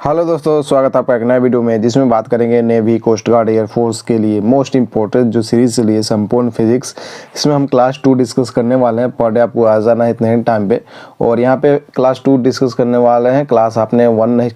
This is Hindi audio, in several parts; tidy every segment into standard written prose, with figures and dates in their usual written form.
हेलो दोस्तों, स्वागत है आपका एक नए वीडियो में जिसमें बात करेंगे नेवी, कोस्ट गार्ड, एयरफोर्स के लिए मोस्ट इंपॉर्टेंट जो सीरीज चली है संपूर्ण फिजिक्स। इसमें हम क्लास 2 डिस्कस करने वाले हैं। पर डे आपको आ जाना है इतने ही टाइम पे। और यहाँ पे क्लास 2 डिस्कस करने वाले हैं। क्लास आपने 1 नहीं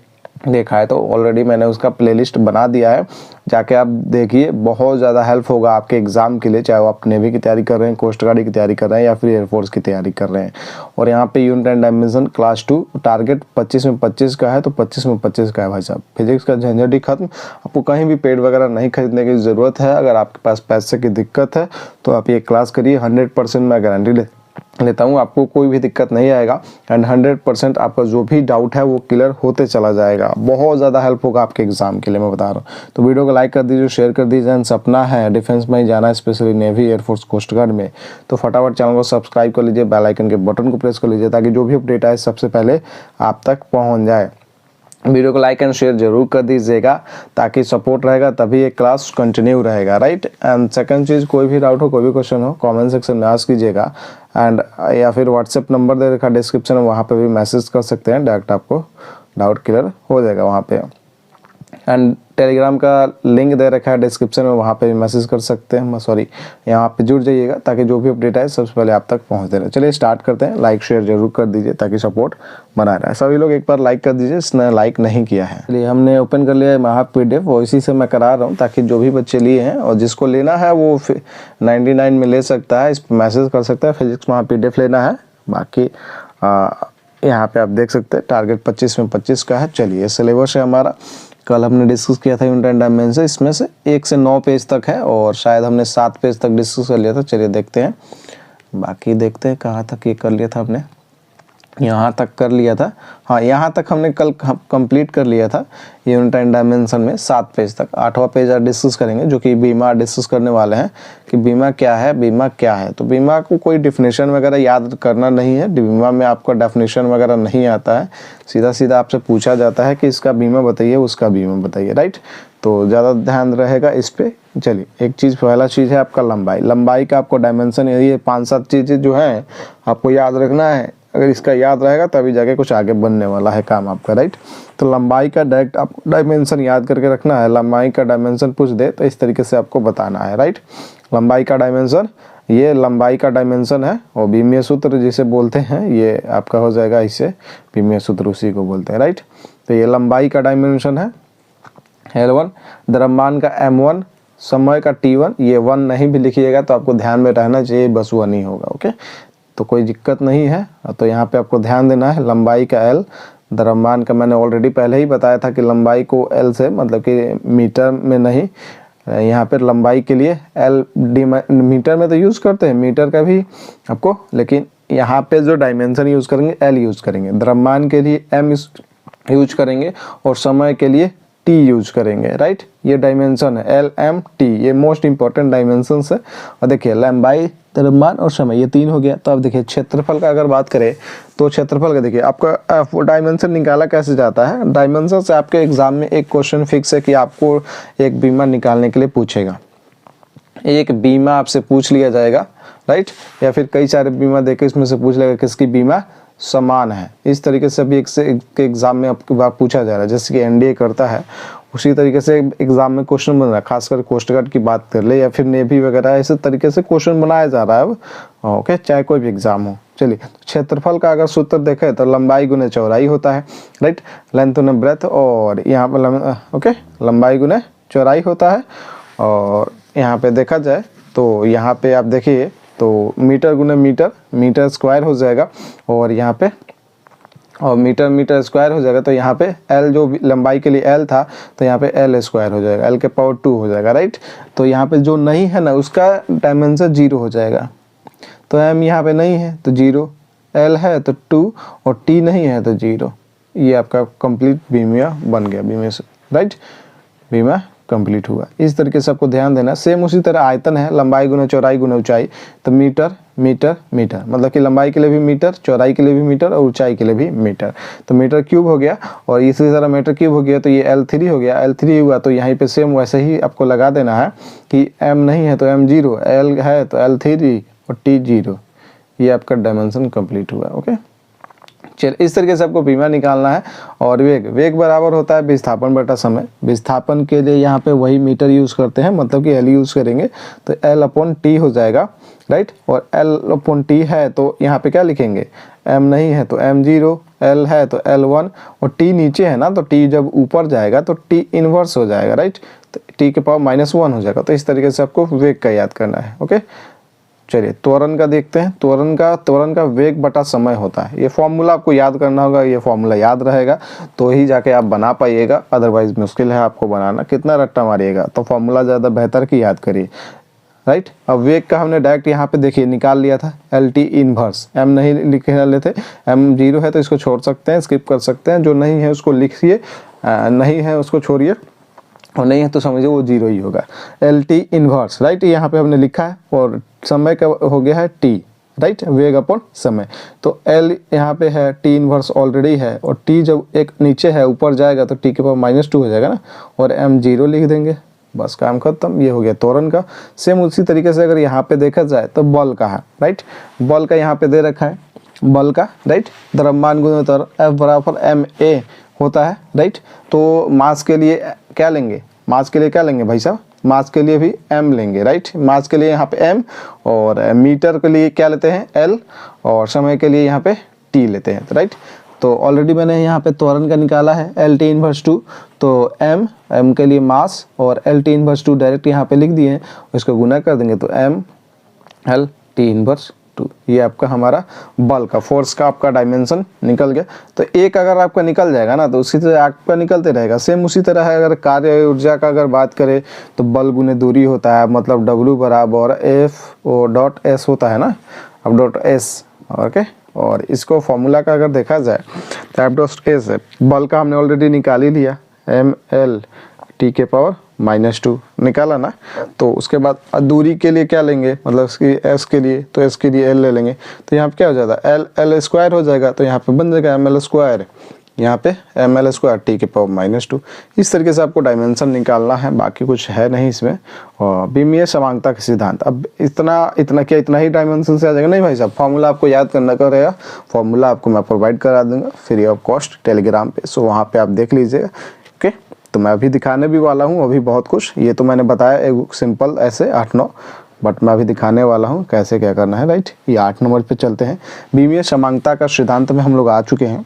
देखा है तो ऑलरेडी मैंने उसका प्लेलिस्ट बना दिया है, जाके आप देखिए। बहुत ज़्यादा हेल्प होगा आपके एग्ज़ाम के लिए, चाहे वो आप नेवी की तैयारी कर रहे हैं, कोस्ट गार्ड की तैयारी कर रहे हैं या फिर एयरफोर्स की तैयारी कर रहे हैं। और यहाँ पे unit and dimension class 2 target 25 में 25 का है, तो 25 में 25 का है भाई साहब। फिजिक्स का झंझट ही खत्म। आपको कहीं भी पेड वगैरह नहीं खरीदने की ज़रूरत है। अगर आपके पास पैसे की दिक्कत है तो आप ये क्लास करिए। 100% मैं गारंटी लेता हूँ आपको कोई भी दिक्कत नहीं आएगा एंड 100% आपका जो भी डाउट है वो क्लियर होते चला जाएगा। बहुत ज़्यादा हेल्प होगा आपके एग्जाम के लिए, मैं बता रहा हूँ। तो वीडियो को लाइक कर दीजिए, शेयर कर दीजिए। एंड सपना है डिफेंस में ही जाना है, specially navy, air force, coast guard में, तो फटाफट चैनल को सब्सक्राइब कर लीजिए, बेल आइकन के बटन को प्रेस कर लीजिए ताकि जो भी अपडेट आए सबसे पहले आप तक पहुँच जाए। वीडियो को लाइक एंड शेयर जरूर कर दीजिएगा ताकि सपोर्ट रहेगा, तभी ये क्लास कंटिन्यू रहेगा, राइट। एंड सेकंड चीज़, कोई भी डाउट हो, कोई भी क्वेश्चन हो, कमेंट सेक्शन में आस्क कीजिएगा। एंड या फिर व्हाट्सएप नंबर दे रखा डिस्क्रिप्शन में, वहाँ पे भी मैसेज कर सकते हैं। डायरेक्ट आपको डाउट क्लियर हो जाएगा वहाँ पे। एंड टेलीग्राम का लिंक दे रखा है डिस्क्रिप्शन में, वहाँ पे भी मैसेज कर सकते हैं। सॉरी, यहाँ पे जुड़ जाइएगा ताकि जो भी अपडेट आए सबसे पहले आप तक पहुँचते रहे। चलिए स्टार्ट करते हैं। लाइक शेयर जरूर कर दीजिए ताकि सपोर्ट बना रहे। सभी लोग एक बार लाइक कर दीजिए जिसने लाइक नहीं किया है। चलिए हमने ओपन कर लिया है महा PDF, वो इसी से मैं करा रहा हूँ ताकि जो भी बच्चे लिए हैं और जिसको लेना है वो 99 में ले सकता है। इस पर मैसेज कर सकता है, फिजिक्स महा PDF लेना है। बाकी यहाँ पे आप देख सकते हैं टारगेट 25 में 25 का है। चलिए सिलेबस है हमारा, कल हमने डिस्कस किया था यूनिट एंड डायमेंशन, इसमें से 1 से 9 पेज तक है और शायद हमने 7 पेज तक डिस्कस कर लिया था। चलिए देखते हैं, बाकी देखते हैं कहाँ तक ये कर लिया था हमने। यहाँ तक कर लिया था, हाँ यहाँ तक हमने कल कंप्लीट कर लिया था यूनिट एंड डायमेंशन में 7 पेज तक। 8वां पेज आज डिस्कस करेंगे जो कि बीमा डिस्कस करने वाले हैं कि बीमा क्या है, बीमा क्या है। तो बीमा को कोई डिफिनेशन वगैरह याद करना नहीं है। बीमा में आपका डेफिनेशन वगैरह नहीं आता है, सीधा सीधा आपसे पूछा जाता है कि इसका बीमा बताइए, उसका बीमा बताइए, राइट। तो ज़्यादा ध्यान रहेगा इस पर। चलिए एक चीज़, पहला चीज़ है आपका लंबाई। लंबाई का आपको डायमेंशन, ये 5-7 चीज़ें जो हैं आपको याद रखना है। अगर इसका याद रहेगा तभी जाके कुछ आगे बनने वाला है काम आपका, राइट। तो लंबाई का डायरेक्ट आपको डायमेंशन याद करके रखना है। लंबाई का डायमेंशन पूछ दे तो इस तरीके से आपको बताना है, राइट। लंबाई का डायमेंशन, ये लंबाई का डायमेंशन है और बीमीय सूत्र जिसे बोलते हैं ये आपका हो जाएगा इससे, बीमीय सूत्र उसी को बोलते हैं, राइट। तो ये लंबाई का डायमेंशन है L1। द्रव्यमान का M1, समय का T1। ये 1 नहीं भी लिखिएगा तो आपको ध्यान में रहना चाहिए, बस 1 ही होगा, ओके। तो कोई दिक्कत नहीं है। तो यहाँ पे आपको ध्यान देना है। लंबाई का L, द्रव्यमान का मैंने ऑलरेडी पहले ही बताया था कि लंबाई को L से, मतलब कि मीटर में नहीं, यहाँ पर लंबाई के लिए L मीटर में तो यूज़ करते हैं, मीटर का भी आपको, लेकिन यहाँ पे जो डायमेंशन यूज़ करेंगे L यूज़ करेंगे। द्रव्यमान के लिए M यूज करेंगे और समय के लिए T यूज करेंगे, राइट। ये डायमेंशन है LMT, ये मोस्ट इंपॉर्टेंट डायमेंशन है। और देखिए लंबाई, द्रव्यमान और समय, ये 3 हो गया। तो अब देखिए क्षेत्रफल का अगर बात करें तो क्षेत्रफल का देखिए आपका डायमेंशन निकाला कैसे जाता है। डायमेंशन से आपके एग्जाम में एक क्वेश्चन फिक्स है कि आपको एक बीमा निकालने के लिए पूछेगा। एक बीमा आपसे पूछ लिया जाएगा, राइट, या फिर कई सारे बीमा देके इसमें से पूछ लेगा किसकी बीमा समान है। इस तरीके से भी एक से एक एग्जाम में आपकी बात पूछा जा रहा है, जैसे कि NDA करता है उसी तरीके से एग्जाम में क्वेश्चन बन रहा है। खासकर कोस्ट गार्ड की बात कर ले या फिर नेवी वगैरह, इसी तरीके से क्वेश्चन बनाया जा रहा है अब, ओके, चाहे कोई भी एग्जाम हो। चलिए क्षेत्रफल का अगर सूत्र देखें तो लंबाई गुने चौड़ाई होता है, राइट। लेंथ गुने ब्रेथ, और यहाँ पर ओके लंबाई गुने चौड़ाई होता है। और यहाँ पे देखा जाए तो यहाँ पे आप देखिए तो मीटर गुने मीटर, मीटर स्क्वायर हो जाएगा। और यहाँ पे और मीटर स्क्वायर हो जाएगा। तो यहाँ पे L जो लंबाई के लिए L था तो यहाँ पे L स्क्वायर हो जाएगा, L के पावर 2 हो जाएगा, राइट। तो यहाँ पे जो नहीं है ना उसका डायमेंशन 0 हो जाएगा। तो M यहाँ पे नहीं है तो 0, L है तो 2 और T नहीं है तो 0। ये आपका कंप्लीट बीमा बन गया, बीमे से, राइट, बीमा कंप्लीट हुआ। इस तरीके से आपको ध्यान देना। सेम उसी तरह आयतन है, लंबाई गुना चौड़ाई गुना ऊंचाई। तो मीटर मीटर मीटर, मतलब कि लंबाई के लिए भी मीटर, चौड़ाई के लिए भी मीटर और ऊंचाई के लिए भी मीटर। तो मीटर क्यूब हो गया और इसी तरह मीटर क्यूब हो गया तो ये L3 हो गया। L3 हुआ तो यहीं पे सेम वैसे ही आपको लगा देना है कि M नहीं है तो M 0, L है तो L3 और T 0। ये आपका डायमेंशन कंप्लीट हुआ, ओके। चलिए, इस तरीके से आपको बीमा निकालना है। और वेग बराबर होता है विस्थापन बटा समय। विस्थापन के लिए यहाँ पे वही मीटर यूज़ करते हैं, मतलब कि एल यूज़ करेंगे, तो एल अपॉन टी हो जाएगा, राइट। और एल अपॉन टी है तो यहाँ पे क्या लिखेंगे, एम नहीं है तो m0, एल है तो l1, और टी नीचे है ना, तो टी जब ऊपर जाएगा तो टी इनवर्स हो जाएगा, राइट। तो टी के पावर -1 हो जाएगा। तो इस तरीके से आपको वेग का याद करना है। ओके, चलिए त्वरण का देखते हैं। त्वरण का वेग बटा समय होता है। ये फॉर्मूला आपको याद करना होगा, ये फॉर्मूला याद रहेगा तो ही जाके आप बना पाइएगा, अदरवाइज मुश्किल है आपको बनाना। कितना रट्टा मारिएगा, तो फॉर्मूला ज़्यादा बेहतर कि याद करिए, राइट। अब वेग का हमने डायरेक्ट यहाँ पे देखिए निकाल लिया था, एल टी इनवर्स। एम नहीं लिखे लेते, m0 है तो इसको छोड़ सकते हैं, स्किप कर सकते हैं। जो नहीं है उसको लिखिए, नहीं है उसको छोड़िए, और नहीं है तो समझिए वो 0 ही होगा। एल टी इनवर्स, राइट, यहाँ पे हमने लिखा है। और समय का हो गया है टी, राइट, वेग अपॉन समय। तो एल यहाँ पे है, टी इनवर्स ऑलरेडी है, और टी जब एक नीचे है ऊपर जाएगा तो टी के पावर -2 हो जाएगा ना, और m0 लिख देंगे, बस काम खत्म। ये हो गया त्वरण का। सेम उसी तरीके से अगर यहाँ पे देखा जाए तो बल का है, राइट। बल का यहाँ पे दे रखा है, बल का, राइट, द्रव्यमान गुणा त्वरण F बराबर ma होता है, राइट। तो मास के लिए क्या लेंगे, मास के लिए क्या लेंगे भाई साहब, मास के लिए भी m लेंगे, राइट। मास के लिए यहाँ पे m, और मीटर के लिए क्या लेते हैं l, और समय के लिए यहाँ पे t लेते हैं, राइट। तो ऑलरेडी मैंने यहाँ पे त्वरण का निकाला है, एल टी इनवर्स 2, तो m के लिए मास और एल टी इनवर्स 2 डायरेक्ट यहाँ पे लिख दिए हैं, इसको गुना कर देंगे तो m एल टी इनवर्स 2। ये आपका हमारा बल का, फोर्स का आपका डायमेंशन निकल गया। तो एक अगर आपका निकल जाएगा ना तो उसी तरह आपका निकलते रहेगा। सेम उसी तरह है, अगर कार्य ऊर्जा का अगर बात करें तो बल गुने दूरी होता है, मतलब W बराबर F ओ डॉट S होता है ना, अब डॉट S, ओके। और इसको फॉर्मूला का अगर देखा जाए तो F डॉट S है, बल का हमने ऑलरेडी निकाल ही लिया, ml t के पावर -2 निकाला ना। तो उसके बाद दूरी के लिए क्या लेंगे, मतलब इसकी s के लिए, तो s के लिए l ले लेंगे, तो यहाँ पे क्या हो जाएगा, l स्क्वायर हो जाएगा, तो यहाँ पे बन जाएगा ml स्क्वायर, यहाँ पे ml स्क्वायर t के पावर -2। इस तरीके से आपको डायमेंशन निकालना है, बाकी कुछ है नहीं इसमें। और बीमीय समांगता का सिद्धांत, अब इतना ही डायमेंशन से आ जाएगा, नहीं भाई साहब, फॉर्मूला आपको याद करना रहेगा। फॉर्मूला आपको मैं प्रोवाइड करा दूंगा फ्री ऑफ कॉस्ट टेलीग्राम पे, सो वहाँ पे आप देख लीजिएगा, ओके। तो मैं अभी दिखाने भी वाला हूँ अभी बहुत कुछ, ये तो मैंने बताया एक सिंपल ऐसे 8-9, बट मैं अभी दिखाने वाला हूँ कैसे क्या करना है, राइट। ये 8 नंबर पे चलते हैं। बीमीय समांगता का सिद्धांत में हम लोग आ चुके हैं,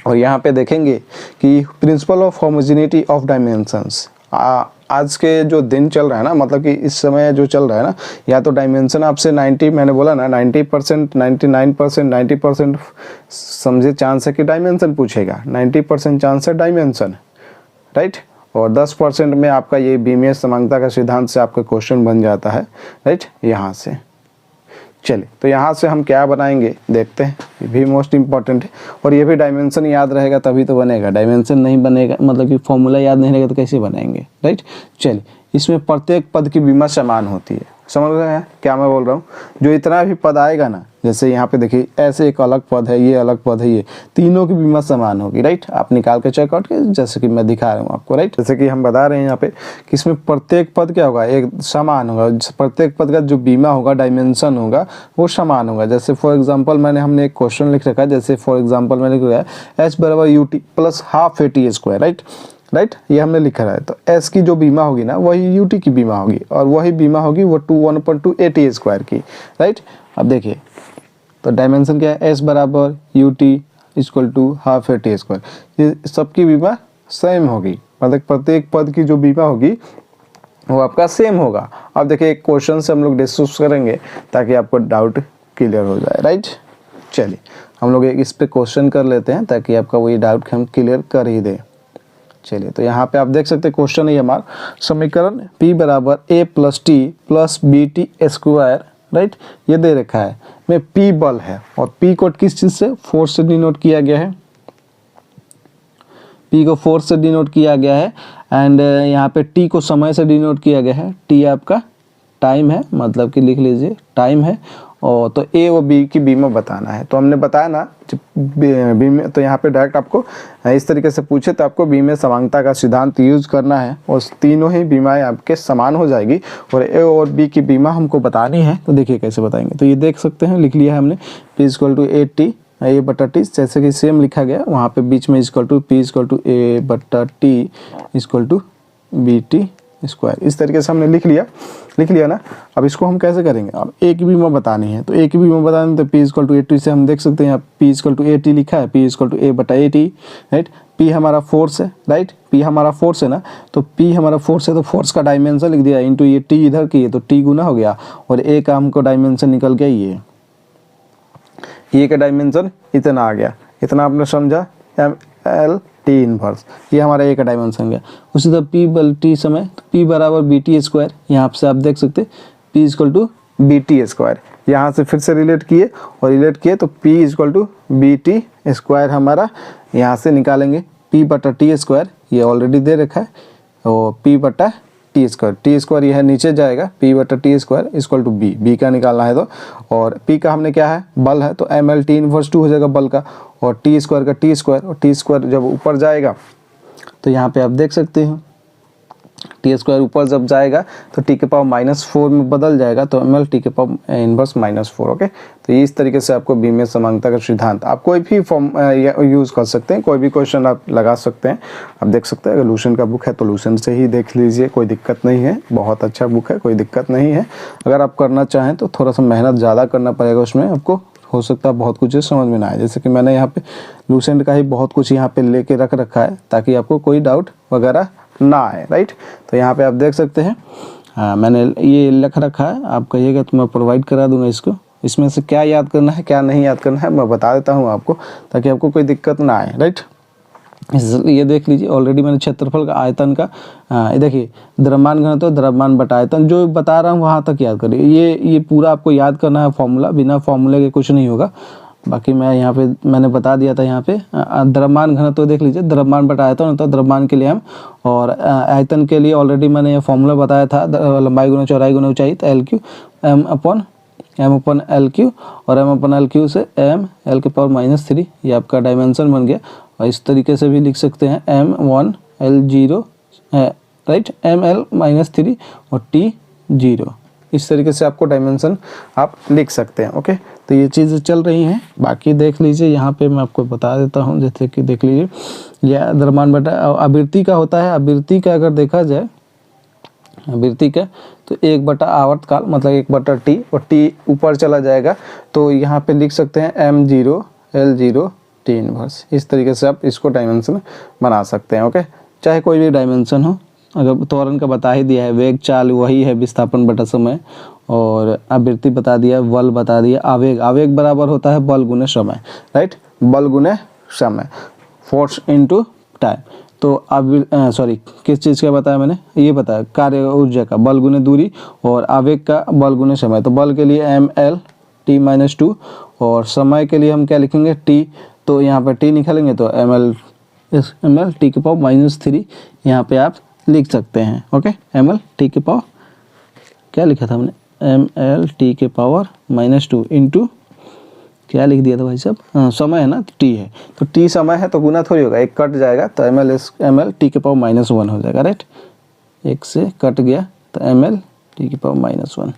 और यहाँ पे देखेंगे कि principle of homogeneity of dimensions. आज के जो दिन चल रहा है ना, मतलब कि इस समय जो चल रहा है ना, या तो डायमेंशन आपसे 90, मैंने बोला ना 90%, 99%, 90% समझे चांस है कि डायमेंशन पूछेगा, 90% चांस है डायमेंशन, राइट। और 10% में आपका ये बीमीय समांगता का सिद्धांत से आपका क्वेश्चन बन जाता है, राइट, यहाँ से। चलिए, तो यहाँ से हम क्या बनाएंगे देखते हैं, ये भी मोस्ट इंपॉर्टेंट है, और ये भी डायमेंशन याद रहेगा तभी तो बनेगा, डायमेंशन नहीं बनेगा, मतलब कि फॉर्मूला याद नहीं रहेगा तो कैसे बनाएंगे, राइट। चलिए, इसमें प्रत्येक पद की बीमा समान होती है, समझ रहे हैं क्या मैं बोल रहा हूँ। जो इतना भी पद आएगा ना, जैसे यहाँ पे देखिए ऐसे एक अलग पद है, ये अलग पद है, ये तीनों की बीमा समान होगी, राइट। आप निकाल के चेकआउट के, जैसे कि मैं दिखा रहा हूँ आपको, राइट। जैसे कि हम बता रहे हैं यहाँ पे कि इसमें प्रत्येक पद क्या होगा, एक समान होगा, प्रत्येक पद का जो बीमा होगा, डायमेंशन होगा, वो समान होगा। जैसे फॉर एग्जाम्पल हमने एक क्वेश्चन लिख रखा है, जैसे फॉर एग्जाम्पल मैंने लिखा है h बराबर ut plus half AT square, right, ये हमने लिखा है। तो s की जो बीमा होगी ना वही ut की बीमा होगी, और वही बीमा होगी वो 1/2 AT स्क्वायर की, राइट। अब देखिए, तो डायमेंशन क्या है, s बराबर ut equal to half AT square, ये सबकी बीमा सेम होगी, मतलब प्रत्येक पद की जो बीमा होगी वो आपका सेम होगा। अब देखिए, एक क्वेश्चन से हम लोग डिस्कस करेंगे ताकि आपको डाउट क्लियर हो जाए, राइट। चलिए, हम लोग एक इस पे क्वेश्चन कर लेते हैं ताकि आपका वही डाउट हम क्लियर कर ही दें। चलिए, तो यहाँ पे आप देख सकते हैं क्वेश्चन है हमारा, समीकरण P बराबर A plus T plus BT square, right, ये दे रखा है। में P बल है, और P को किस चीज़ से, फोर्स से डिनोट किया गया है, P को फोर्स से डिनोट किया गया है, एंड यहाँ पे T को समय से डिनोट किया गया है। T आपका टाइम है, मतलब कि लिख लीजिए टाइम है, और तो A और B की बीमा बताना है। तो हमने बताया ना बीमे, तो यहाँ पे डायरेक्ट आपको इस तरीके से पूछे तो आपको बीमे समांगता का सिद्धांत यूज करना है, और तीनों ही बीमाएं आपके समान हो जाएगी, और A और B की बीमा हमको बतानी है। तो देखिए कैसे बताएंगे, तो ये देख सकते हैं, लिख लिया है हमने, P इक्वल टू AT ए बटा टी, जैसे कि सेम लिखा गया वहाँ पे बीच में equal to P equal to A बटा T equal to B T square. इस तरीके से हमने लिख लिया ना। अब इसको हम कैसे करेंगे, अब ए की भी मैं बतानी है, तो ए की भी मैं बतानी, तो P equal to A T से हम देख सकते हैं यहाँ P equal to A T लिखा है, पी इक्वल टू ए बटा ए टी, राइट। पी हमारा फोर्स है, राइट, पी हमारा फोर्स है ना, तो पी हमारा फोर्स है तो फोर्स का डायमेंशन लिख दिया इंटू ये टी इधर की है तो टी गुना हो गया, और ए का हमको डायमेंशन निकल गया ये का डायमेंशन इतना आ गया, इतना आपने समझा, एम एल टी इनवर्स, ये हमारा ए का डायमेंशन गया। उसी तरह पी बल टी समय, तो पी बराबर बी टी स्क्वायर, यहाँ से आप देख सकते P equal to B T square, यहाँ से फिर से रिलेट किए तो P equal to B T square हमारा यहाँ से निकालेंगे, पी बटा टी स्क्वायर ये ऑलरेडी दे रखा है, और पी बटा टी स्क्वायर यह नीचे जाएगा, पी बटा T square equal to B का निकालना है तो, और पी का हमने क्या है बल है तो एम एल टी इनवर्स 2 हो जाएगा बल का, और टी स्क्वायर का टी स्क्वायर, और टी स्क्वायर जब ऊपर जाएगा तो यहाँ पे आप देख सकते हो टी स्क्वायर ऊपर जब जाएगा तो टी के पावर -4 में बदल जाएगा, तो एम एल टी के पावर इनवर्स -4। ओके, तो ये इस तरीके से आपको बीमीय समांगता का सिद्धांत आप कोई भी फॉर्म यूज़ कर सकते हैं, कोई भी क्वेश्चन आप लगा सकते हैं। आप देख सकते हैं अगर लूसेंट का बुक है तो लूसेंट से ही देख लीजिए, कोई दिक्कत नहीं है, बहुत अच्छा बुक है, कोई दिक्कत नहीं है। अगर आप करना चाहें तो थोड़ा सा मेहनत ज़्यादा करना पड़ेगा उसमें, आपको हो सकता है बहुत कुछ समझ में ना आए, जैसे कि मैंने यहाँ पे लूसेंट का ही बहुत कुछ यहाँ पे लेके रख रखा है ताकि आपको कोई डाउट वगैरह ना आए, राइट। तो यहाँ पे आप देख सकते हैं मैंने ये लिख रखा है, आप कहिएगा तो मैं प्रोवाइड करा दूंगा इसको, इसमें से क्या याद करना है क्या नहीं याद करना है मैं बता देता हूँ आपको, ताकि आपको कोई दिक्कत ना आए, राइट। ये देख लीजिए ऑलरेडी मैंने क्षेत्रफल का आयतन का ये देखिए द्रव्यमान घनत्व द्रव्यमान बटा आयतन जो बता रहा हूँ वहाँ तक याद करिए, ये पूरा आपको याद करना है फॉर्मूला, बिना फॉर्मूले के कुछ नहीं होगा। बाकी मैं यहाँ पे मैंने बता दिया था, यहाँ पे द्रव्यमान घनत्व देख लीजिए, द्रव्यमान बटा आयतन होता है, द्रव्यमान के लिए हम, और आयतन के लिए ऑलरेडी मैंने ये फॉर्मूला बताया था, लंबाई गुना चौड़ाई गुना ऊंचाई, तो एल क्यू एम अपन एल क्यू, और एम अपन एल क्यू से एम एल के पावर -3 ये आपका डायमेंशन बन गया। और इस तरीके से भी लिख सकते हैं m1 L0 राइट, ml -3 और t0, इस तरीके से आपको डायमेंशन आप लिख सकते हैं। ओके, तो ये चीज़ें चल रही हैं, बाकी देख लीजिए यहाँ पे मैं आपको बता देता हूँ, जैसे कि देख लीजिए यह द्रव्यमान बटा आवृत्ति का होता है, आवृत्ति का अगर देखा जाए आवृत्ति का तो 1/, आवर्तकाल मतलब 1/t, और t ऊपर चला जाएगा तो यहाँ पे लिख सकते हैं m0 L0 t इनवर्स, इस तरीके से आप इसको डायमेंशन बना सकते हैं। ओके, चाहे कोई भी डायमेंशन हो, अगर त्वरण का बता ही दिया है, वेग चाल वही है विस्थापन बटा समय, और आवृत्ति बता दिया, बल बता दिया, आवेग बराबर होता है बल गुने समय, राइट, बल गुने समय, फोर्स इनटू टाइम। तो अब सॉरी किस चीज़ का बताया मैंने, ये बताया कार्य ऊर्जा का, बल गुने दूरी, और आवेग का बल गुने समय। तो बल के लिए ml t-2, और समय के लिए हम क्या लिखेंगे t, तो यहाँ पर t निकालेंगे तो ml t के पावर -3 यहाँ पे आप लिख सकते हैं। ओके, ml t के पावर क्या लिखा था हमने, ml t के पावर -2 इंटू क्या लिख दिया था भाई साहब, समय है ना, तो t है, तो t समय है तो गुना थोड़ी होगा, एक कट जाएगा तो ml t के पावर -1 हो जाएगा, राइट, एक से कट गया तो ml t के पावर -1।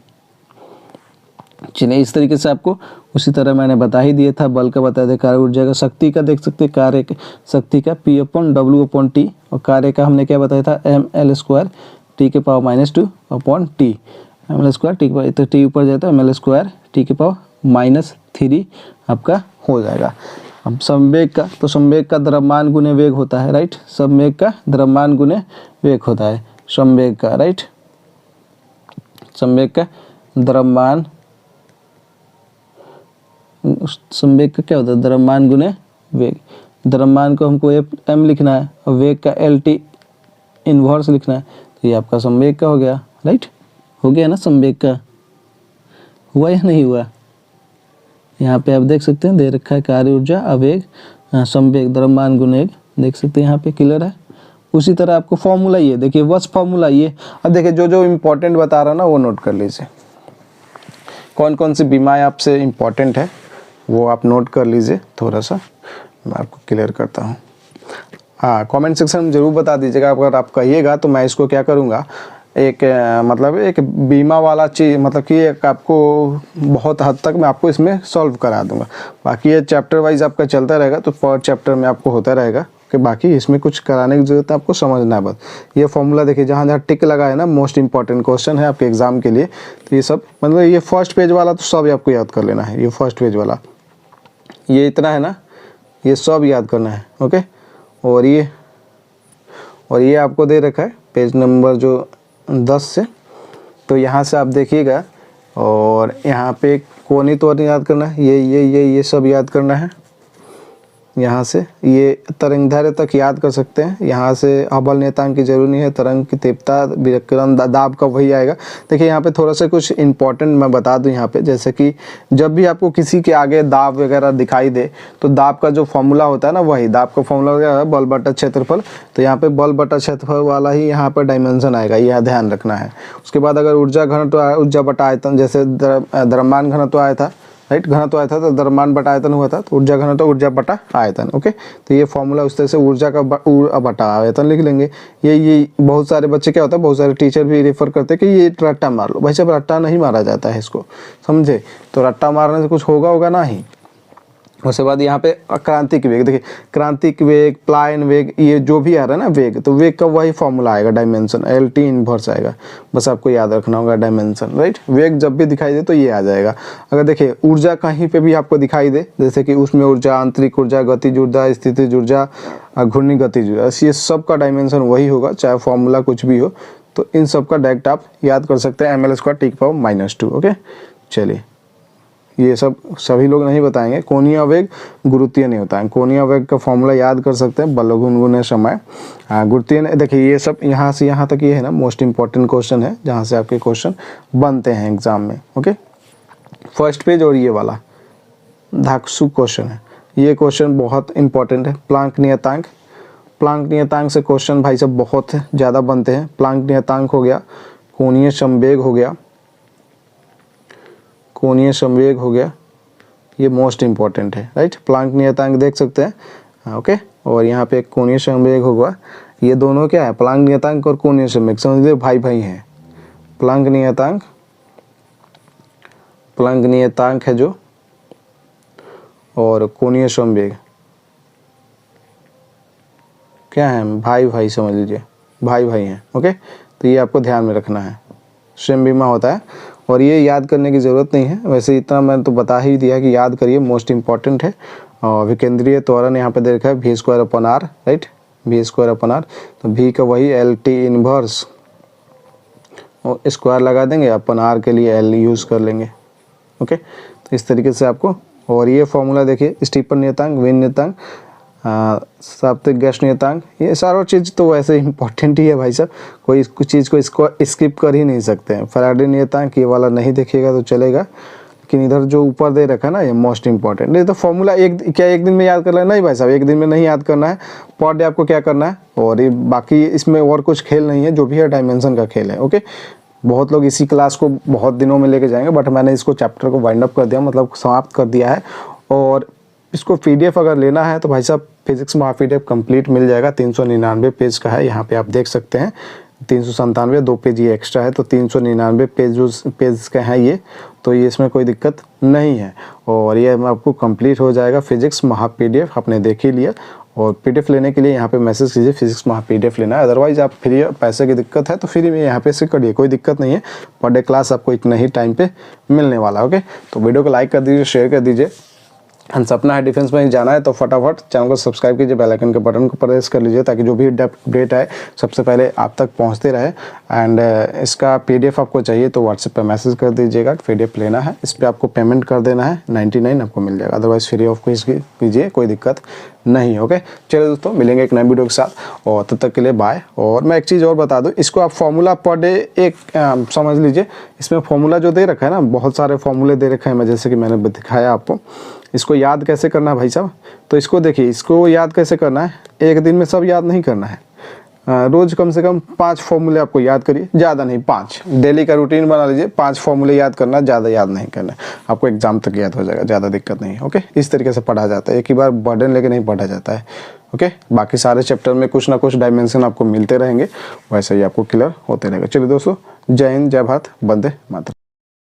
चलिए, इस तरीके से आपको उसी तरह मैंने बता ही दिया था, बल का बता दिया, कार्य ऊर्जा का, शक्ति का देख सकते हैं, कार्य शक्ति का P/W/T, और कार्य का हमने क्या बताया था ml² t के power -2 upon t, ml² t के पावर, तो t ऊपर जाता है ml² t के पावर -3 आपका हो जाएगा। अब संवेग का, तो संवेग का द्रव्यमान गुने वेग होता है, राइट, संवेग का द्रव्यमान गुने वेग होता है, संवेग का, राइट, संवेग का द्रव्यमान, संवेग का क्या होता है, द्रव्यमान गुने वेग, द्रव्यमान को हमको m लिखना है और वेग का LT इनवर्स लिखना है, तो ये आपका संवेग का हो गया, राइट, हो गया ना, संवेग का हुआ या नहीं हुआ, यहाँ पे आप देख सकते हैं दे रखा है कार्य ऊर्जा आवेग संवेग द्रव्यमान गुने वेग, देख सकते हैं यहाँ पे क्लियर है। उसी तरह आपको फॉर्मूला ये देखिए, बस फॉर्मूला ये, अब देखिए जो जो इम्पोर्टेंट बता रहा ना वो नोट कर लीजिए, कौन कौन सी बीमाएं आपसे इम्पोर्टेंट है वो आप नोट कर लीजिए, थोड़ा सा मैं आपको क्लियर करता हूँ। हाँ, कमेंट सेक्शन में ज़रूर बता दीजिएगा, अगर आप कहिएगा तो मैं इसको क्या करूँगा, एक मतलब एक बीमा वाला चीज़, मतलब कि एक आपको बहुत हद तक मैं आपको इसमें सॉल्व करा दूंगा। बाकी ये चैप्टर वाइज आपका चलता रहेगा, तो पर चैप्टर में आपको होता रहेगा कि बाकी इसमें कुछ कराने की ज़रूरत है, आपको समझना है बस। ये फॉर्मूला देखिए, जहाँ जहाँ टिक लगा है ना, मोस्ट इंपॉर्टेंट क्वेश्चन है आपके एग्जाम के लिए। तो ये सब मतलब ये फर्स्ट पेज वाला तो सब आपको याद कर लेना है। ये फर्स्ट पेज वाला ये इतना है ना, ये सब याद करना है। ओके, और ये आपको दे रखा है पेज नंबर जो 10 से। तो यहाँ से आप देखिएगा, और यहाँ पे कोनी तो नहीं याद करना है, ये सब याद करना है। यहाँ से ये तरंगदैर्घ्य तक याद कर सकते हैं। यहाँ से हबल नियतांक की जरूरी नहीं है, तरंग की तीव्रता, विकिरण दाब का वही आएगा। देखिए यहाँ पे थोड़ा सा कुछ इंपॉर्टेंट मैं बता दूँ यहाँ पे, जैसे कि जब भी आपको किसी के आगे दाब वगैरह दिखाई दे, तो दाब का जो फॉर्मूला होता है ना, वही दाब का फॉर्मूला क्या है, बल बटा क्षेत्रफल। तो यहाँ पे बल बटा क्षेत्रफल वाला ही यहाँ पर डायमेंशन आएगा, यह ध्यान रखना है। उसके बाद अगर ऊर्जा घनत्व, ऊर्जा बटा आयतन, जैसे द्रव्यमान घनत्व आया था, राइट, घनत्व आया था तो द्रव्यमान बटा आयतन हुआ था, तो ऊर्जा घनत्व ऊर्जा बटा आयतन। ओके, तो ये फॉर्मूला उस तरह से ऊर्जा का बटा आयतन लिख लेंगे। ये बहुत सारे बच्चे क्या होता है, बहुत सारे टीचर भी रेफर करते हैं कि ये रट्टा मार लो। भाई साहब रट्टा नहीं मारा जाता है इसको, समझे? तो रट्टा मारने से कुछ होगा नहीं। उसके बाद यहाँ पे क्रांतिक वेग, देखिए क्रांतिक वेग, प्लायन वेग, ये जो भी आ रहा है ना वेग, तो वेग का वही फॉर्मूला आएगा, डायमेंशन LT इनवर्स आएगा। बस आपको याद रखना होगा डायमेंशन, राइट। वेग जब भी दिखाई दे तो ये आ जाएगा। अगर देखिए ऊर्जा कहीं पे भी आपको दिखाई दे, जैसे कि उसमें ऊर्जा, आंतरिक ऊर्जा, गतिज ऊर्जा, स्थितिज ऊर्जा, घूर्णी गतिज ऊर्जा, ये सब का डायमेंशन वही होगा, चाहे फॉर्मूला कुछ भी हो। तो इन सब का डायरेक्ट आप याद कर सकते हैं, ml²T⁻²। ओके, चलिए ये सब सभी लोग नहीं बताएंगे। कोणीय वेग गुरुत्वीय नहीं होता है। कोणीय वेग का फॉर्मूला याद कर सकते हैं, बल गुणन समय। गुरुत्वीय, देखिए ये सब यहाँ से यहाँ तक ये है ना, मोस्ट इंपॉर्टेंट क्वेश्चन है, जहाँ से आपके क्वेश्चन बनते हैं एग्जाम में। ओके, फर्स्ट पेज और ये वाला धाकसु क्वेश्चन है, ये क्वेश्चन बहुत इंपॉर्टेंट है। प्लांक नियतांक, प्लांक नियतांक से क्वेश्चन भाई साहब बहुत ज़्यादा बनते हैं। प्लांक नियतांक हो गया, कोणीय संवेग हो गया, कोणीय संवेग हो गया, ये मोस्ट इंपॉर्टेंट है, राइट। प्लांक नियतांक देख सकते हैं, ओके। और यहाँ पे कोणीय संवेग होगा, ये दोनों क्या है, प्लांक नियतांक और कोणीय संवेग, समझ लीजिए भाई भाई हैं। प्लांक नियतांक है जो, और कोणीय संवेग क्या है, भाई भाई, समझ लीजिए भाई भाई हैं। ओके, तो ये आपको ध्यान में रखना है, स्वयं बीमा होता है। और ये याद करने की ज़रूरत नहीं है, वैसे इतना मैं तो बता ही दिया कि याद करिए, मोस्ट इंपॉर्टेंट है। और विकेंद्रीय त्वरण यहाँ पे दे रखा है v²/r, राइट, v²/r। तो v का वही LT इनवर्स, और स्क्वायर लगा देंगे, अपन r के लिए L यूज़ कर लेंगे। ओके, तो इस तरीके से आपको। और ये फॉर्मूला देखिए, स्टीफन नियतांक, विन नियतांक, साप्ताहिक गैस नियतांक, ये सारा चीज़ तो वैसे इंपॉर्टेंट ही है भाई साहब, कोई कुछ चीज़ को इसको स्किप कर ही नहीं सकते हैं। फैराडे नियतांक ये वाला नहीं देखिएगा तो चलेगा, लेकिन इधर जो ऊपर दे रखा है ना, ये मोस्ट इंपॉर्टेंट। नहीं तो फॉर्मूला एक दिन में याद कर लेना, नहीं भाई साहब, एक दिन में नहीं याद करना है, पर डे आपको क्या करना है। और ये बाकी इसमें और कुछ खेल नहीं है, जो भी है डायमेंशन का खेल है। ओके, बहुत लोग इसी क्लास को बहुत दिनों में लेके जाएंगे, बट मैंने इसको चैप्टर को वाइंड अप कर दिया, मतलब समाप्त कर दिया है। और इसको PDF अगर लेना है तो भाई साहब फिजिक्स महा PDF कंप्लीट मिल जाएगा, 399 पेज का है। यहाँ पे आप देख सकते हैं 397, 2 पेज ये एक्स्ट्रा है, तो 399 पेज का है ये। तो ये इसमें कोई दिक्कत नहीं है, और ये आपको कंप्लीट हो जाएगा फिजिक्स महा PDF, आपने देख ही लिया। और PDF लेने के लिए यहाँ पे मैसेज कीजिए, फिजिक्स महा PDF लेना है। अदरवाइज आप फ्री, पैसे की दिक्कत है तो फ्री में यहाँ पे से करिए, कोई दिक्कत नहीं है। पर डे क्लास आपको इतना ही टाइम पे मिलने वाला है। ओके, तो वीडियो को लाइक कर दीजिए, शेयर कर दीजिए। एंड सपना है डिफेंस में जाना है तो फटाफट चैनल को सब्सक्राइब कीजिए, बेल आइकन के बटन को प्रेस कर लीजिए, ताकि जो भी अपडेट आए सबसे पहले आप तक पहुंचते रहे। एंड इसका PDF आपको चाहिए तो व्हाट्सएप पे मैसेज कर दीजिएगा, PDF लेना है, इस पर आपको पेमेंट कर देना है, 99 आपको मिल जाएगा। अदरवाइज फ्री ऑफ कॉस्ट कीजिए, कोई दिक्कत नहीं। ओके, चलिए दोस्तों, मिलेंगे एक नए वीडियो के साथ, और तब तक के लिए बाय। और मैं एक चीज़ और बता दूं, इसको आप फॉर्मूला पर डे एक समझ लीजिए, इसमें फॉर्मूला जो दे रखा है ना, बहुत सारे फॉर्मूले दे रखे हैं, मैं जैसे कि मैंने दिखाया आपको। इसको याद कैसे करना है भाई साहब, तो इसको देखिए, इसको याद कैसे करना है, एक दिन में सब याद नहीं करना है। रोज कम से कम 5 फॉर्मूले आपको याद करिए, ज़्यादा नहीं 5। डेली का रूटीन बना लीजिए, 5 फॉर्मूले याद करना, ज़्यादा याद नहीं करना, आपको एग्जाम तक याद हो जाएगा, ज़्यादा दिक्कत नहीं है। ओके, इस तरीके से पढ़ा जाता है, एक ही बार बर्डन लेके नहीं पढ़ा जाता है। ओके, बाकी सारे चैप्टर में कुछ ना कुछ डायमेंशन आपको मिलते रहेंगे, वैसे ही आपको क्लियर होते रहेगा। चलिए दोस्तों, जय हिंद, जय भारत, वंदे मातरम।